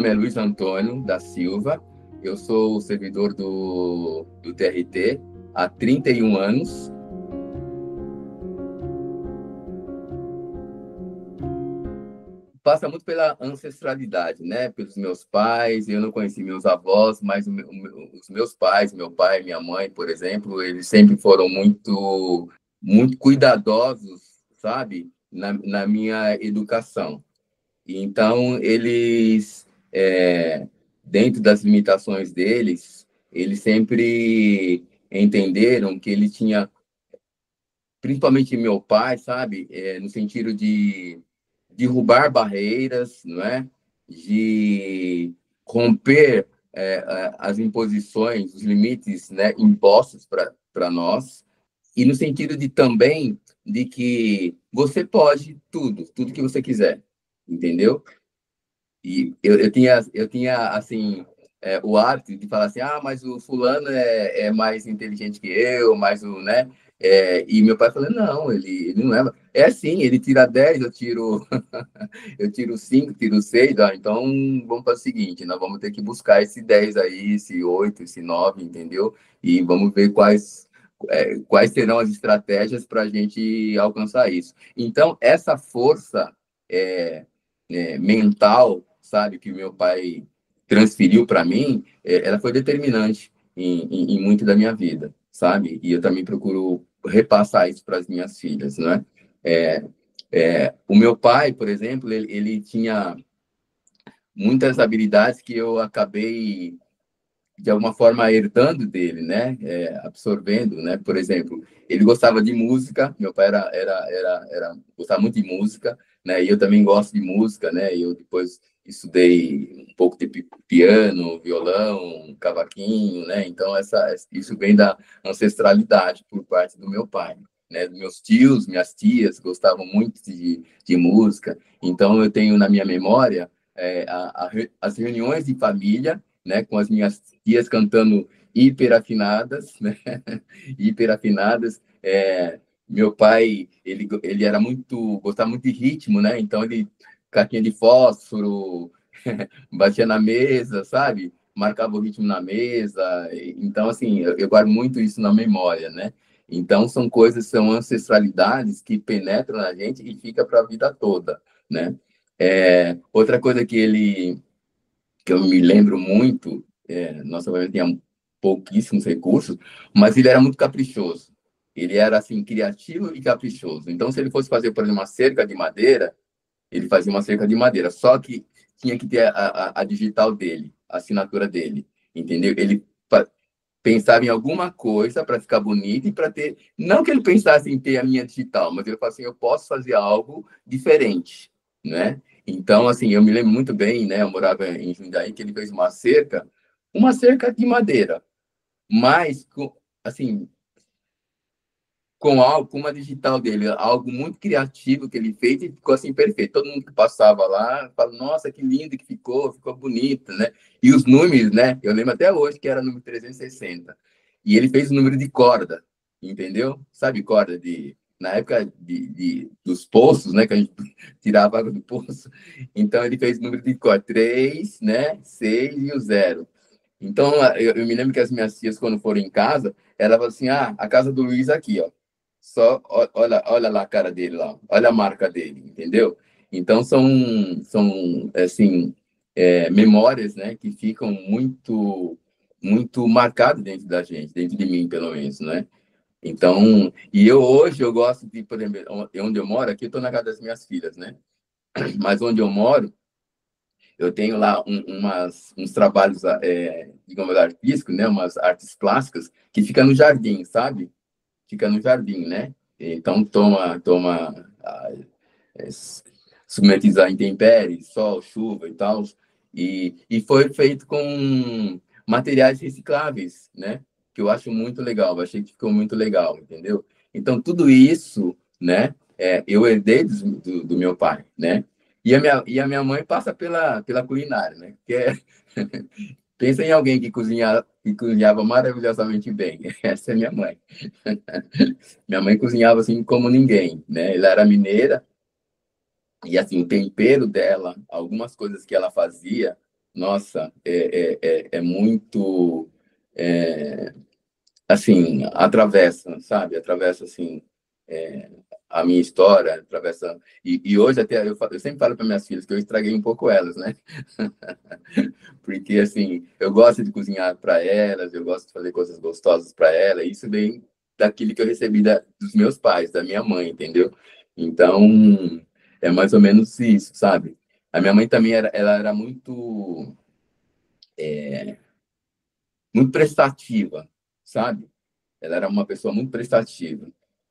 nome é Luiz Antônio da Silva, eu sou servidor do TRT há 31 anos. Passa muito pela ancestralidade, né? Pelos meus pais, eu não conheci meus avós, mas os meus pais, meu pai e minha mãe, por exemplo, eles sempre foram muito cuidadosos, sabe? Na minha educação. Então, eles, dentro das limitações deles, eles sempre entenderam que ele tinha, principalmente meu pai, sabe, no sentido de derrubar barreiras, não é? De romper as imposições, os limites, né, impostos para nós, e no sentido de também de que você pode tudo que você quiser, entendeu? E eu tinha assim, o hábito de falar assim, ah, mas o fulano é mais inteligente que eu, mais o, né? E meu pai falou, não, ele não é. É assim, ele tira 10, eu tiro, eu tiro 5, tiro 6, então vamos para o seguinte, nós vamos ter que buscar esse 10 aí, esse 8, esse 9, entendeu? E vamos ver quais serão as estratégias para a gente alcançar isso. Então, essa força mental, sabe, que meu pai transferiu para mim, ela foi determinante em muito da minha vida, sabe? E eu também procuro repassar isso para as minhas filhas, né? É, o meu pai, por exemplo, ele tinha muitas habilidades que eu acabei de alguma forma herdando dele, né? Absorvendo, né? Por exemplo, ele gostava de música, meu pai gostava muito de música, né? E eu também gosto de música, né? Eu depois estudei um pouco de piano, violão, cavaquinho, né? Então isso vem da ancestralidade por parte do meu pai, né? Meus tios, minhas tias gostavam muito de música, então eu tenho na minha memória as reuniões de família, né, com as minhas tias cantando hiperafinadas, né? Hiperafinadas. Meu pai, ele era gostava muito de ritmo, né? Então ele caquinha de fósforo, batia na mesa, sabe? Marcava o ritmo na mesa. Então, assim, eu guardo muito isso na memória, né? Então, são ancestralidades que penetram na gente e fica para a vida toda, né? Outra coisa que eu me lembro muito, nossa família tinha pouquíssimos recursos, mas ele era muito caprichoso. Ele era, assim, criativo e caprichoso. Então, se ele fosse fazer, por exemplo, uma cerca de madeira, ele fazia uma cerca de madeira, só que tinha que ter a digital dele, a assinatura dele, entendeu? Ele pensava em alguma coisa para ficar bonito e para ter... Não que ele pensasse em ter a minha digital, mas ele falou assim, eu posso fazer algo diferente, né? Então, assim, eu me lembro muito bem, né? Eu morava em Jundiaí, que ele fez uma cerca de madeira, mas, assim, com uma digital dele, algo muito criativo que ele fez e ficou assim perfeito. Todo mundo que passava lá fala, nossa, que lindo que ficou bonito, né? E os números, né? Eu lembro até hoje que era número 360. E ele fez o número de corda, entendeu? Sabe corda na época dos poços, né? Que a gente tirava água do poço. Então ele fez o número de corda, 3, né? 6 e o 0. Então eu me lembro que as minhas tias, quando foram em casa, ela falou assim: ah, a casa do Luiz aqui, ó. Só olha lá a cara dele lá, olha a marca dele, entendeu? Então são assim, memórias, né, que ficam muito marcadas dentro da gente, dentro de mim, pelo menos, né? Então, hoje eu gosto de, por exemplo, onde eu moro, aqui eu estou na casa das minhas filhas, né? Mas onde eu moro, eu tenho lá uns trabalhos, digamos, artísticos, né? Umas artes plásticas que fica no jardim, sabe? Fica no jardim, né? Então toma é, submetidos a intempéries, sol, chuva e tal, e foi feito com materiais recicláveis, né? Que eu acho muito legal, eu achei que ficou muito legal, entendeu? Então tudo isso, né? Eu herdei do meu pai, né? E a minha mãe passa pela culinária, né? Pensa em alguém que cozinhava maravilhosamente bem. Essa é minha mãe. Minha mãe cozinhava assim como ninguém, né? Ela era mineira e assim o tempero dela, algumas coisas que ela fazia, nossa, é muito, é, assim, atravessa, sabe? Atravessa, assim, é, a minha história, atravessa... E hoje até, eu sempre falo para minhas filhas que eu estraguei um pouco elas, né? Porque, assim, eu gosto de cozinhar para elas, eu gosto de fazer coisas gostosas para elas, e isso vem daquilo que eu recebi dos meus pais, da minha mãe, entendeu? Então, é mais ou menos isso, sabe? A minha mãe também ela era muito prestativa, sabe? Ela era uma pessoa muito prestativa.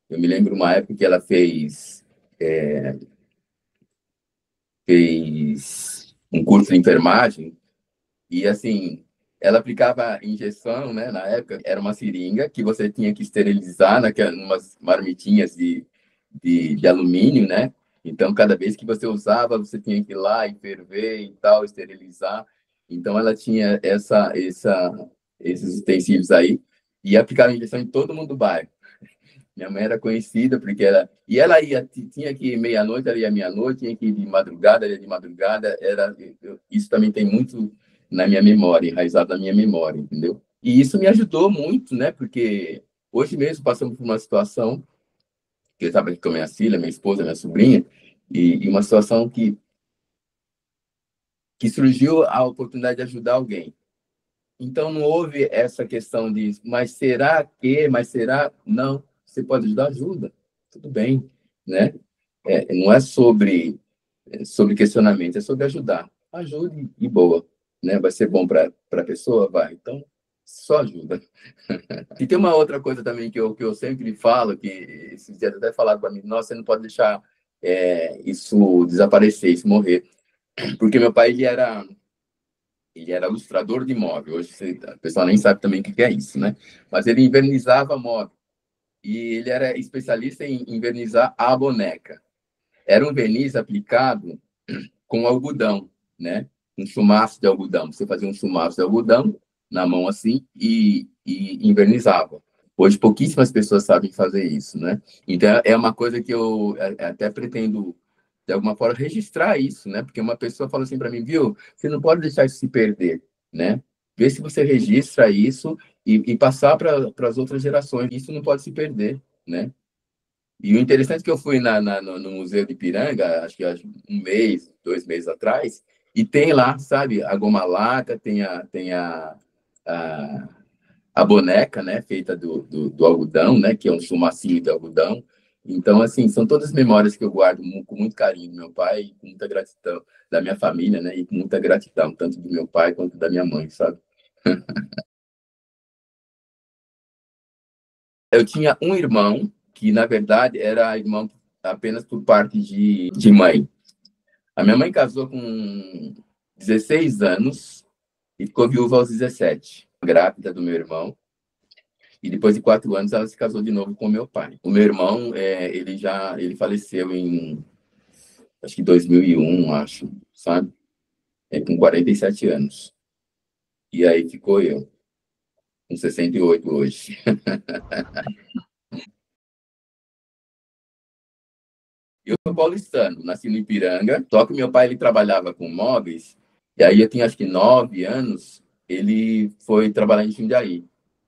Eu me lembro uma época que ela fez um curso de enfermagem e, assim, ela aplicava injeção, né? Na época, era uma seringa que você tinha que esterilizar umas marmitinhas de alumínio, né? Então, cada vez que você usava, você tinha que ir lá e ferver e tal, esterilizar. Então, ela tinha esses utensílios aí e aplicava injeção em todo mundo do bairro. Minha mãe era conhecida porque ela ia, tinha que ir meia-noite, ela ia meia-noite, tinha que ir de madrugada, ela ia de madrugada, isso também tem muito na minha memória, enraizado na minha memória, entendeu? E isso me ajudou muito, né? Porque hoje mesmo passamos por uma situação, que eu estava aqui com a minha filha, minha esposa, minha sobrinha, e uma situação que surgiu a oportunidade de ajudar alguém. Então, não houve essa questão de, mas será que, mas será? Não, você pode ajudar, ajuda, tudo bem, né? Não é sobre questionamento, é sobre ajudar. Ajude e boa, né? Vai ser bom para a pessoa? Vai. Então, só ajuda. E tem uma outra coisa também que eu sempre falo, que esses dias até falaram para mim, nossa, você não pode deixar isso desaparecer, isso morrer. Porque meu pai, ele era ilustrador de móvel. Hoje o pessoal nem sabe também o que é isso, né? Mas ele invernizava móvel. E ele era especialista em invernizar a boneca. Era um verniz aplicado com algodão, né? Um chumaço de algodão. Você fazia um chumaço de algodão na mão assim e invernizava. Hoje pouquíssimas pessoas sabem fazer isso, né? Então é uma coisa que eu até pretendo de alguma forma registrar isso, né? Porque uma pessoa fala assim para mim, viu? Você não pode deixar isso se perder, né? Vê se você registra isso e passar para as outras gerações. Isso não pode se perder, né? E o interessante é que eu fui no Museu de Ipiranga, acho que há um mês, 2 meses atrás, e tem lá, sabe, a goma laca, a, a boneca, né, feita do algodão, né, que é um chumacinho de algodão. Então, assim, são todas memórias que eu guardo com muito carinho do meu pai, com muita gratidão da minha família, né, e com muita gratidão, tanto do meu pai quanto da minha mãe, sabe? Eu tinha um irmão, que na verdade era irmão apenas por parte de mãe. A minha mãe casou com 16 anos e ficou viúva aos 17, grávida do meu irmão. E depois de 4 anos ela se casou de novo com meu pai. O meu irmão, ele faleceu em, acho que 2001, acho, sabe? Com 47 anos. E aí ficou eu, com 68 hoje. Eu sou paulistano, nasci no Ipiranga, só que meu pai ele trabalhava com móveis, e aí eu tinha acho que 9 anos, ele foi trabalhar em Jundiaí,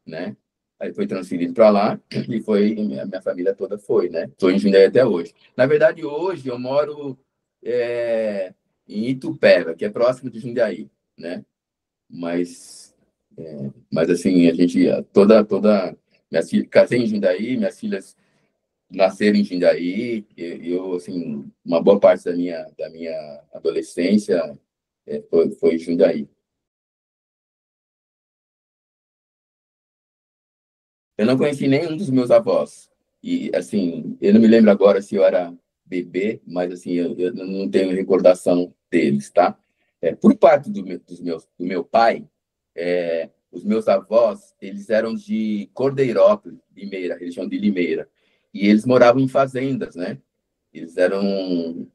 né? Aí foi transferido para lá e foi, minha família toda foi, né? Estou em Jundiaí até hoje. Na verdade, hoje eu moro em Itupeva, que é próximo de Jundiaí, né? Mas, mas assim, a gente, minhas filhas, casei em Jundiaí, minhas filhas nascer em Jundiaí, eu, assim, uma boa parte da minha adolescência foi em Jundiaí. Eu não conheci nenhum dos meus avós. E, assim, eu não me lembro agora se eu era bebê, mas, assim, eu não tenho recordação deles, tá? Por parte do meu pai, os meus avós, eles eram de Cordeirópolis, Limeira, região de Limeira. E eles moravam em fazendas, né? Eles eram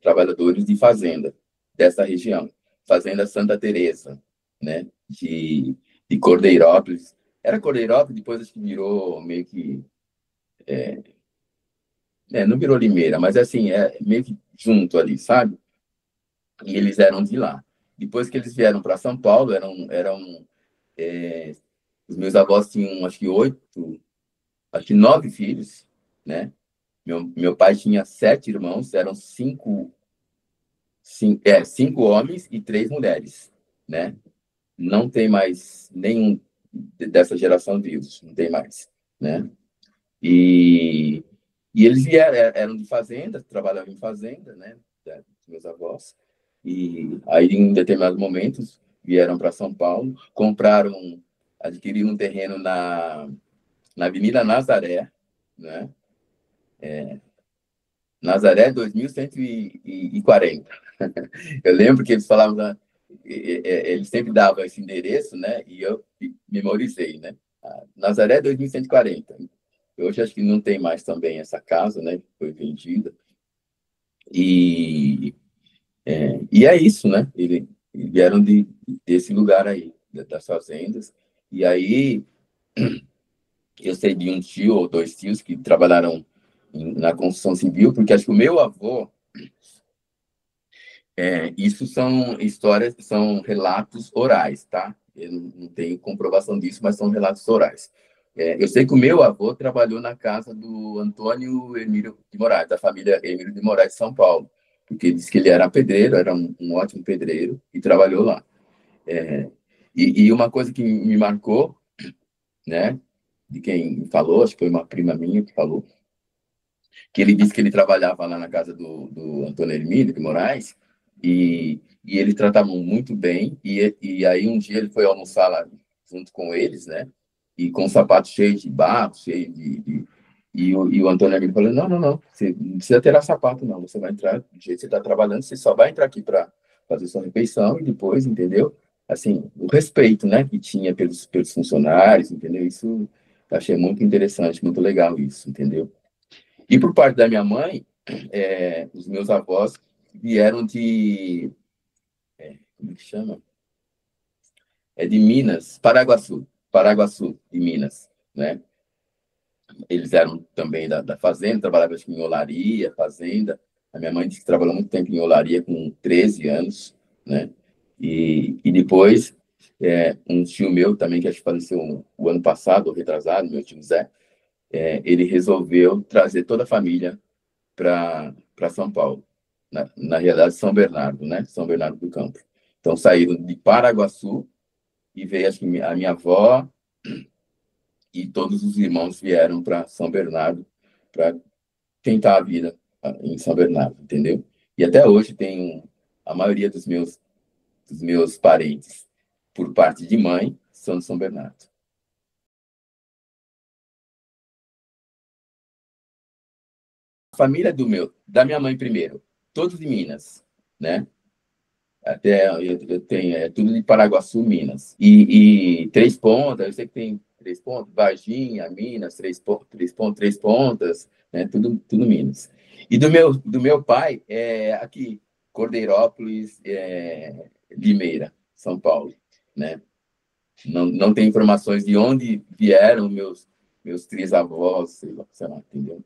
trabalhadores de fazenda dessa região, Fazenda Santa Teresa, né? De Cordeirópolis. Era Cordeirópolis, depois acho que virou meio que, não virou Limeira, mas assim, meio que junto ali, sabe? E eles eram de lá. depois que eles vieram para São Paulo, os meus avós tinham, acho que 8, acho que 9 filhos, né? Meu pai tinha 7 irmãos, eram 5 homens e 3 mulheres, né? Não tem mais nenhum dessa geração vivos, não tem mais, né? E, e eles eram de fazenda, trabalhavam em fazenda, né? Meus avós. E aí, em determinados momentos, vieram para São Paulo, adquiriram um terreno na Avenida Nazaré, né? Nazaré 2140. Eu lembro que eles falavam, eles sempre davam esse endereço, né? E eu memorizei, né? Nazaré 2140. Hoje acho que não tem mais também essa casa, né? Foi vendida. E, e é isso, né? Eles vieram desse lugar aí, das fazendas. E aí eu sei de um tio ou 2 tios que trabalharam na construção civil, porque acho que o meu avô, isso são histórias, são relatos orais, tá? Eu não tenho comprovação disso, mas são relatos orais. Eu sei que o meu avô trabalhou na casa do Antônio Emílio de Moraes, da família Emílio de Moraes de São Paulo, porque disse que ele era pedreiro, era um ótimo pedreiro e trabalhou lá. É, e uma coisa que me marcou, né, de quem falou, acho que foi uma prima minha que falou, que ele disse que ele trabalhava lá na casa do Antônio Hermílio de Moraes e eles tratavam muito bem. E aí um dia ele foi almoçar lá junto com eles, né? E com o sapato cheio de barro, cheio e o Antônio Hermílio falou: não, não, não, você não precisa ter sapato, não. Você vai entrar do jeito que você está trabalhando, você só vai entrar aqui para fazer sua refeição e depois, entendeu? Assim, o respeito, né, que tinha pelos funcionários, entendeu? Isso eu achei muito interessante, muito legal isso, entendeu? E por parte da minha mãe, os meus avós vieram como é que chama? De Minas, Paraguaçu, de Minas, né? Eles eram também da fazenda, trabalhavam acho, em olaria, fazenda. A minha mãe disse que trabalhou muito tempo em olaria, com 13 anos, né? E depois, um tio meu também, que acho que faleceu o ano passado, ou retrasado, meu tio Zé, ele resolveu trazer toda a família para São Paulo, na realidade São Bernardo, né? São Bernardo do Campo. Então saíram de Paraguaçu e veio acho que a minha avó e todos os irmãos vieram para São Bernardo para tentar a vida em São Bernardo, entendeu? E até hoje tem a maioria dos meus parentes por parte de mãe são de São Bernardo. A família da minha mãe primeiro, todos de Minas, né? Até eu tenho tudo de Paraguaçu, Minas. E Três Pontas, eu sei que tem Três Pontas, Varginha, Minas, Três Pontas, né? Tudo Minas. E do meu pai, aqui, Cordeirópolis, Limeira, São Paulo, né? Não tem informações de onde vieram meus trisavós, sei lá, entendeu?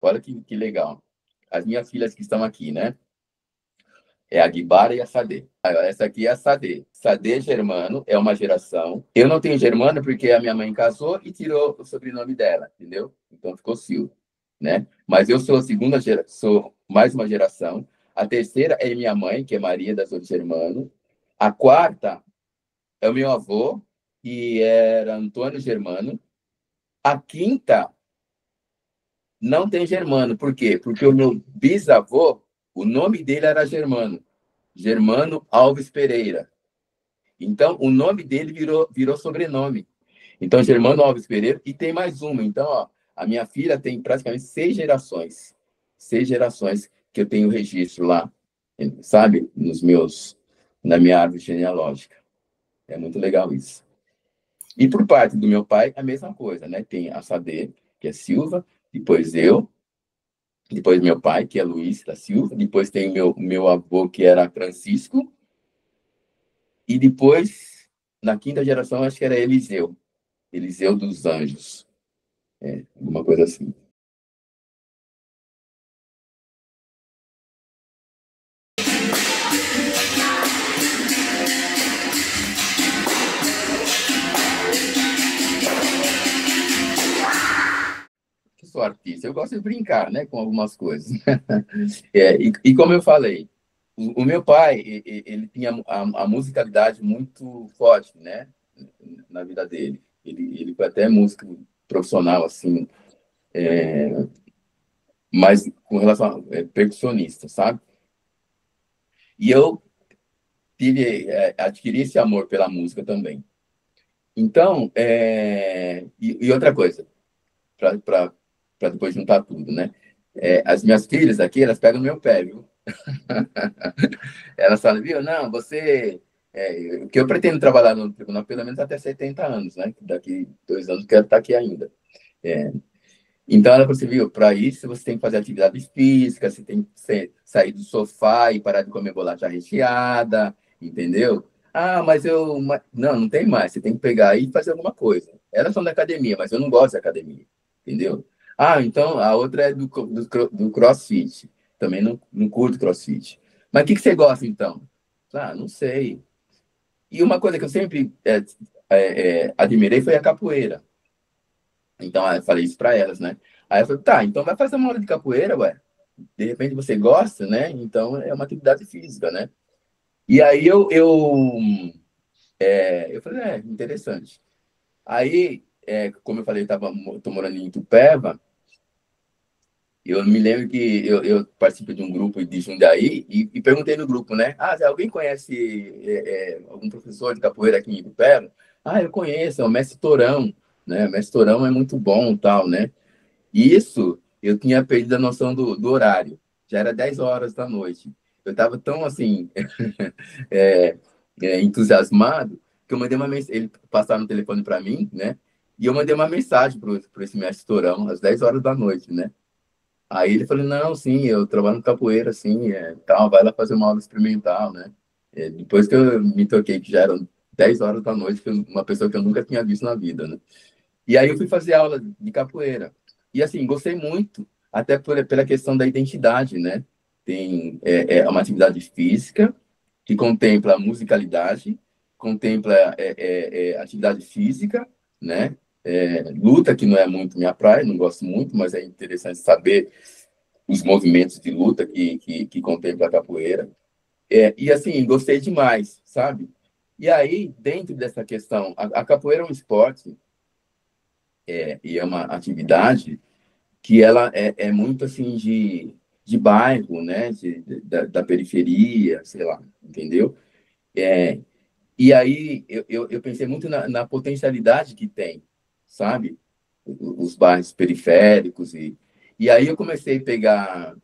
Olha que legal. As minhas filhas que estão aqui, né? É a Guibara e a Sade. Essa aqui é a Sade. Sade Germano é uma geração. Eu não tenho Germano porque a minha mãe casou e tirou o sobrenome dela, entendeu? Então ficou Silva, né? Mas eu sou a segunda geração, sou mais uma geração. A terceira é minha mãe, que é Maria das Dores Germano. A quarta é o meu avô, que era Antônio Germano. A quinta não tem Germano. Por quê? Porque o meu bisavô, o nome dele era Germano. Germano Alves Pereira. Então, o nome dele virou sobrenome. Então, Germano Alves Pereira, e tem mais uma. Então, ó, a minha filha tem praticamente 6 gerações. 6 gerações que eu tenho registro lá, sabe? Na minha árvore genealógica. É muito legal isso. E por parte do meu pai, a mesma coisa, né? Tem a Sade, que é Silva, depois eu, depois meu pai, que é Luiz da Silva, depois tem meu avô, que era Francisco, e depois, na quinta geração, acho que era Eliseu dos Anjos, alguma coisa assim. sou artista, eu gosto de brincar, né, com algumas coisas. E como eu falei, o meu pai, ele tinha a musicalidade muito forte, né, na vida dele. Ele foi até músico profissional, assim, mas com relação a percussionista, sabe? E eu adquiri esse amor pela música também. Então, e outra coisa, para depois juntar tudo, né? As minhas filhas aqui, elas pegam no meu pé, viu? Elas falam, viu, não, você. Que eu pretendo trabalhar no tribunal pelo menos até 70 anos, né? Daqui 2 anos quero estar aqui ainda. É, então ela falou assim, viu, para isso você tem que fazer atividade física, você tem que sair do sofá e parar de comer bolacha recheada, entendeu? Ah, mas eu. Não, não tem mais, você tem que pegar e fazer alguma coisa. Elas são da academia, mas eu não gosto da academia, entendeu? Ah, então a outra é do CrossFit. Também não curto CrossFit. Mas o que você gosta então? Ah, não sei. E uma coisa que eu sempre admirei foi a capoeira. Então, aí eu falei isso para elas, né? Aí eu falei, tá, então vai fazer uma aula de capoeira, ué. De repente você gosta, né? Então é uma atividade física, né? E aí eu falei, interessante. Aí, como eu falei, tô morando em Itupeva, eu me lembro que eu participo de um grupo de Jundiaí e perguntei no grupo, né? Ah, se alguém conhece algum professor de capoeira aqui em Itupeva? Ah, eu conheço, é o Mestre Torão, né? O Mestre Torão é muito bom, tal, né? E isso, eu tinha perdido a noção do horário. Já era 10 horas da noite. Eu estava tão, assim, é, entusiasmado, que eu mandei uma mensagem. Ele passaram o telefone para mim, né? E eu mandei uma mensagem para esse mestre Torão, às 10 horas da noite, né? Aí ele falou, não, sim, eu trabalho no capoeira, assim, tal, vai lá fazer uma aula experimental, né? Depois que eu me toquei que já eram 10 horas da noite, uma pessoa que eu nunca tinha visto na vida, né? E aí eu fui fazer aula de capoeira. E assim, gostei muito, até pela questão da identidade, né? Uma atividade física que contempla musicalidade, contempla atividade física, né? Luta, que não é muito minha praia, não gosto muito, mas é interessante saber os movimentos de luta que contempla a capoeira. E assim, gostei demais, sabe? E aí, dentro dessa questão, a capoeira é um esporte e é uma atividade que ela é muito assim de bairro, né? Da periferia, sei lá, entendeu? É, e aí eu pensei muito na potencialidade que tem, sabe? Os bairros periféricos e aí eu comecei a pegar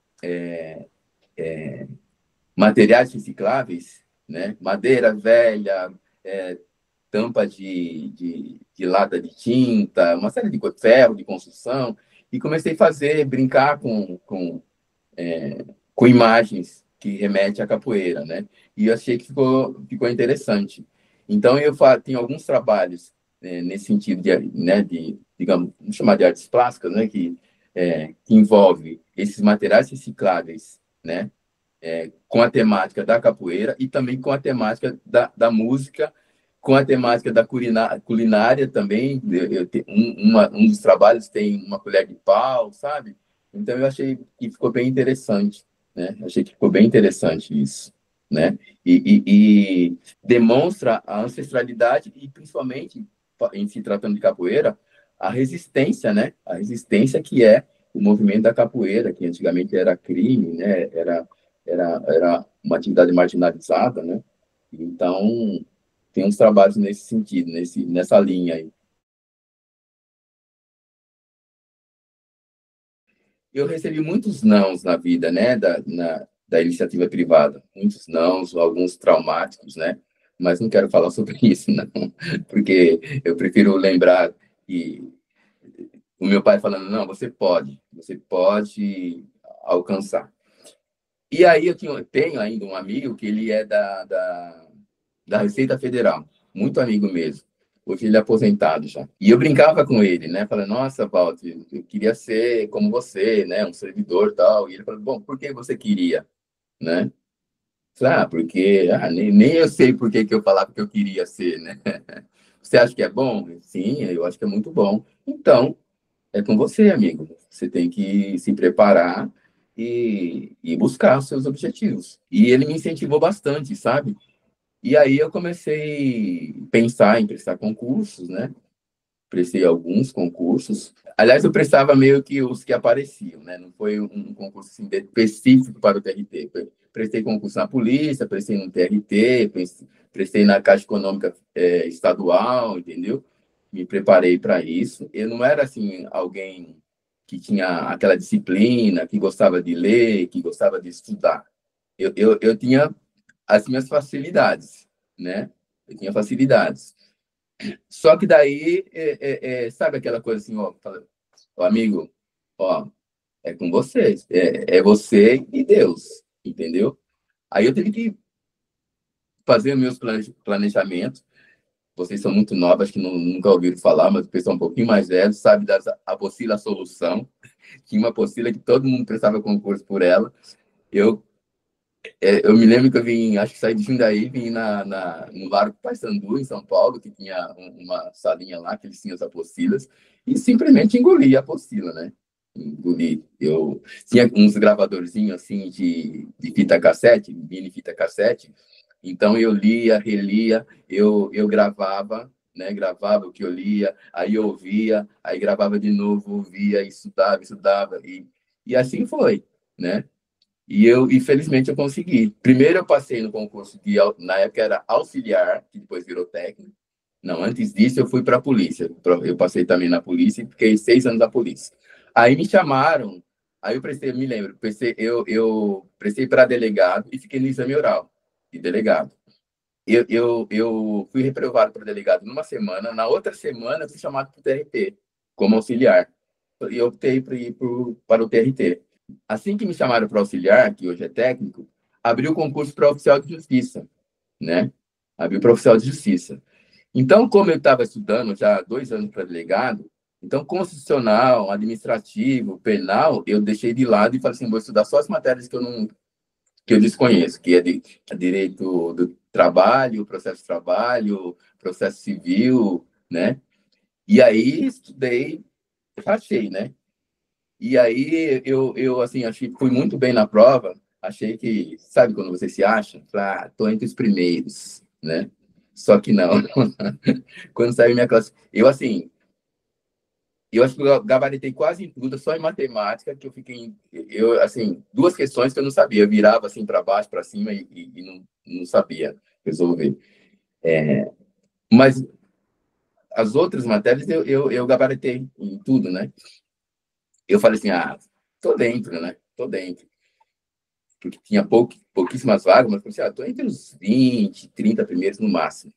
materiais recicláveis, né? Madeira velha, tampa de lata de tinta, uma série de coisas, ferro de construção, e comecei a brincar com imagens que remetem à capoeira, né? E eu achei que ficou interessante. Então, tenho alguns trabalhos nesse sentido digamos, vamos chamar de artes plásticas, né? Que envolve esses materiais recicláveis, né? Com a temática da capoeira e também com a temática da música, com a temática da culinária também. Um dos trabalhos tem uma colher de pau, sabe? Então, eu achei que ficou bem interessante, né? Achei que ficou bem interessante isso, né? E demonstra a ancestralidade e, principalmente, em se tratando de capoeira, a resistência, né? A resistência que é o movimento da capoeira, que antigamente era crime, né? Era uma atividade marginalizada, né? Então, tem uns trabalhos nesse sentido, nessa linha aí. Eu recebi muitos nãos na vida, né, da iniciativa privada. Muitos nãos, alguns traumáticos, né? Mas não quero falar sobre isso, não, porque eu prefiro lembrar que o meu pai falando, não, você pode alcançar. E aí tenho ainda um amigo que ele é da Receita Federal, muito amigo mesmo. Hoje ele é aposentado já. E eu brincava com ele, né? Falando, nossa, Walter, eu queria ser como você, né? Um servidor e tal. E ele falou, bom, por que você queria, né? Falei, porque nem eu sei por que eu falava que eu queria ser, né? Você acha que é bom? Sim, eu acho que é muito bom. Então, É com você, amigo. Você tem que se preparar e buscar os seus objetivos. E ele me incentivou bastante, sabe? E aí eu comecei a pensar em prestar concursos, né? Prestei alguns concursos. Aliás, eu prestava meio que os que apareciam, né? Não foi um concurso assim, específico para o TRT. Prestei concurso na polícia, prestei no TRT, prestei na Caixa Econômica Estadual, entendeu? Me preparei para isso. Eu não era assim alguém que tinha aquela disciplina, que gostava de ler, que gostava de estudar. Eu tinha as minhas facilidades, né? Eu tinha facilidades. Só que daí, sabe aquela coisa assim, ó, ó, amigo, ó, é com vocês, é você e Deus, entendeu? Aí eu tive que fazer meus planejamentos. Vocês são muito novos, acho que nunca ouviram falar, mas o pessoal um pouquinho mais velho sabe da apostila Solução, tinha uma apostila que todo mundo prestava concurso por ela. Eu eu me lembro que eu vim, acho que saí de Jundiaí, vim no Largo Paissandu, em São Paulo, que tinha uma salinha lá, que eles tinham as apostilas, e simplesmente engoli a apostila, né? Engoli. Eu tinha uns gravadorzinhos, assim, de fita cassete, mini fita cassete, então eu lia, relia, eu gravava, né? Gravava o que eu lia, aí eu ouvia, aí gravava de novo, ouvia, estudava, e assim foi, né? E felizmente eu consegui. Primeiro eu passei no concurso na época era auxiliar, que depois virou técnico. Não, antes disso eu fui para a polícia. Eu passei também na polícia e fiquei 6 anos na polícia. Aí me chamaram, aí eu prestei, me lembro, eu prestei para delegado e fiquei no exame oral de delegado. Eu fui reprovado para delegado numa semana, na outra semana eu fui chamado para o TRT como auxiliar. E eu optei por ir para o TRT. Assim que me chamaram para auxiliar, que hoje é técnico, abriu o concurso para oficial de justiça, né? Abriu para oficial de justiça. Então, como eu estava estudando já há 2 anos para delegado, então constitucional, administrativo, penal, eu deixei de lado e falei assim, vou estudar só as matérias que eu desconheço, que é direito do trabalho, processo de trabalho, processo civil, né? E aí estudei, achei, né? E aí eu assim, achei que fui muito bem na prova. Achei que, sabe quando você se acha? Ah, tô entre os primeiros, né? Só que não. Quando saiu minha classe, eu acho que eu gabaritei quase em tudo, só em matemática que eu fiquei, eu assim, duas questões que eu não sabia, eu virava assim para baixo, para cima e não sabia resolver. Mas as outras matérias eu gabaritei em tudo, né? Eu falei assim, ah, tô dentro, né? Tô dentro. Porque tinha pouquíssimas vagas, mas eu pensei, estou entre os 20, 30 primeiros no máximo.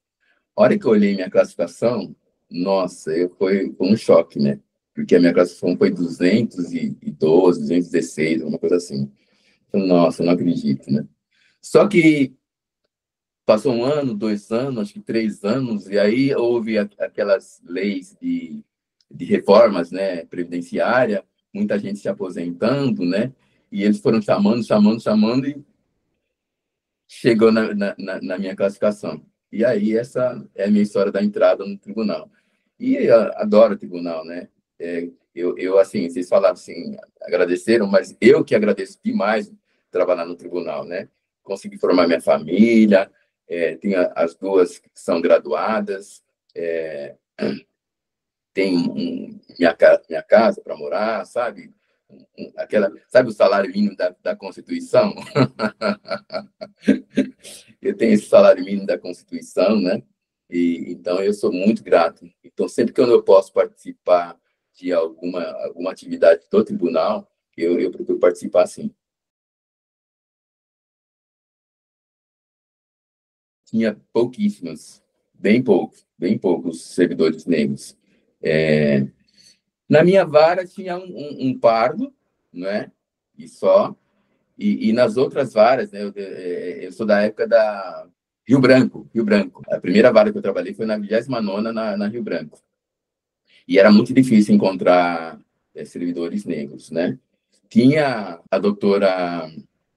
A hora que eu olhei minha classificação, nossa, foi um choque, né? Porque a minha classificação foi 212, 216, alguma coisa assim. Então, nossa, eu não acredito, né? Só que passou 1 ano, 2 anos, acho que 3 anos, e aí houve aquelas leis de reformas, né, previdenciária, muita gente se aposentando, né? E eles foram chamando, e chegou na minha classificação. E aí, essa é a minha história da entrada no tribunal. E eu adoro o tribunal, né? Assim, vocês falaram assim, agradeceram, mas eu que agradeço demais trabalhar no tribunal, né? Consegui formar minha família, tenho as duas que são graduadas, é, tenho minha casa para morar, sabe? Sabe o salário mínimo da Constituição? Eu tenho esse salário mínimo da Constituição, né? E então eu sou muito grato. Então sempre que eu posso participar de alguma atividade do tribunal, eu procuro participar sim. Tinha pouquíssimas, bem poucos servidores negros. É, na minha vara tinha um pardo, né? E só. E nas outras varas, né? Eu sou da época da Rio Branco, Rio Branco. A primeira vara que eu trabalhei foi na 29ª na Rio Branco. E era muito difícil encontrar servidores negros, né? Tinha a doutora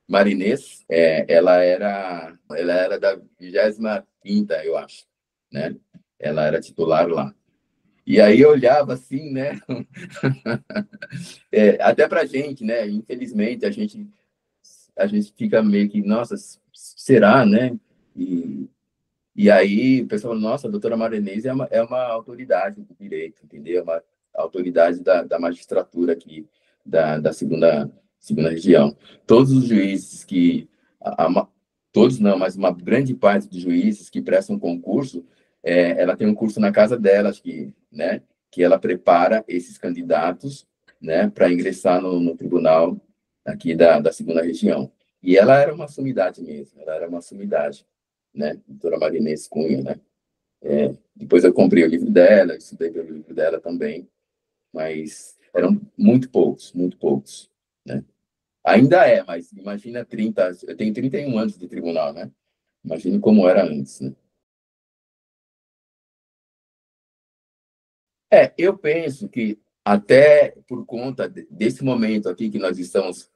Marinês, ela era da 25ª, eu acho, né? Ela era titular lá. E aí eu olhava assim, né? Até pra gente, né? Infelizmente, a gente fica meio que, nossa, será, né? E, e aí o pessoal, nossa, a doutora Marinês é uma autoridade do direito, entendeu? É uma autoridade da magistratura aqui, da segunda região. Todos os juízes que, todos não, mas uma grande parte dos juízes que prestam concurso, ela tem um curso na casa dela, acho que, né? Que ela prepara esses candidatos, né? Para ingressar no tribunal aqui da segunda região. E ela era uma sumidade mesmo, ela era uma sumidade, né? Doutora Marinês Cunha, né? Depois eu comprei o livro dela, estudei pelo livro dela também, mas eram muito poucos, né? Ainda mas imagina 30, eu tenho 31 anos de tribunal, né? Imagine como era antes, né? Eu penso que até por conta desse momento aqui que nós estamos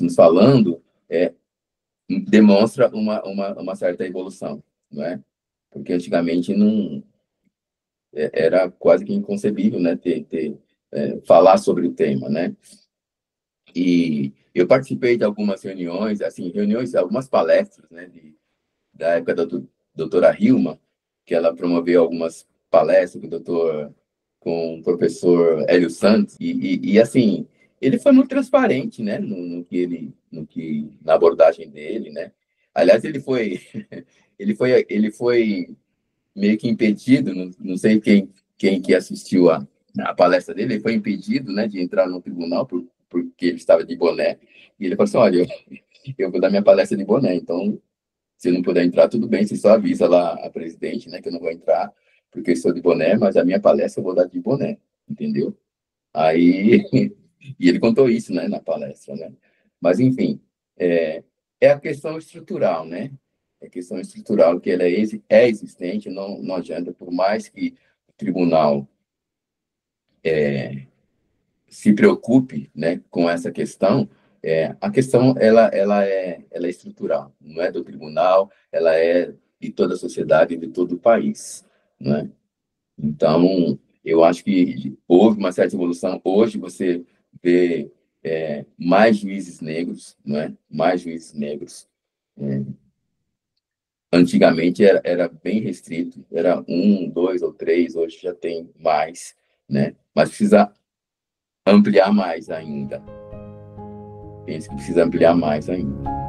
nos falando, demonstra uma certa evolução, não é? Porque antigamente não era quase que inconcebível, né, falar sobre o tema, né? E eu participei de algumas reuniões, assim, algumas palestras, né, da época da doutora Hilma, que ela promoveu algumas palestras com o professor Hélio Santos, assim, ele foi muito transparente, né, na abordagem dele, né? Aliás, ele foi meio que impedido, não sei quem que assistiu a palestra dele, ele foi impedido, né, de entrar no tribunal porque ele estava de boné. E ele falou assim: olha, eu vou dar minha palestra de boné, então, se não puder entrar, tudo bem, você só avisa lá a presidente, né, que eu não vou entrar porque eu estou de boné, mas a minha palestra eu vou dar de boné, entendeu? Aí, e ele contou isso, né, na palestra, né? Mas, enfim, é, é a questão estrutural, né? É a questão estrutural que ela é existente, não adianta, por mais que o tribunal se preocupe, né, com essa questão, a questão ela é estrutural, não é do tribunal, ela é de toda a sociedade, de todo o país, né? Então, eu acho que houve uma certa evolução. Hoje você vê mais juízes negros, não é? Mais juízes negros. Antigamente era bem restrito, era um, dois ou três, hoje já tem mais, né? Mas precisa ampliar mais ainda. Penso que precisa ampliar mais ainda.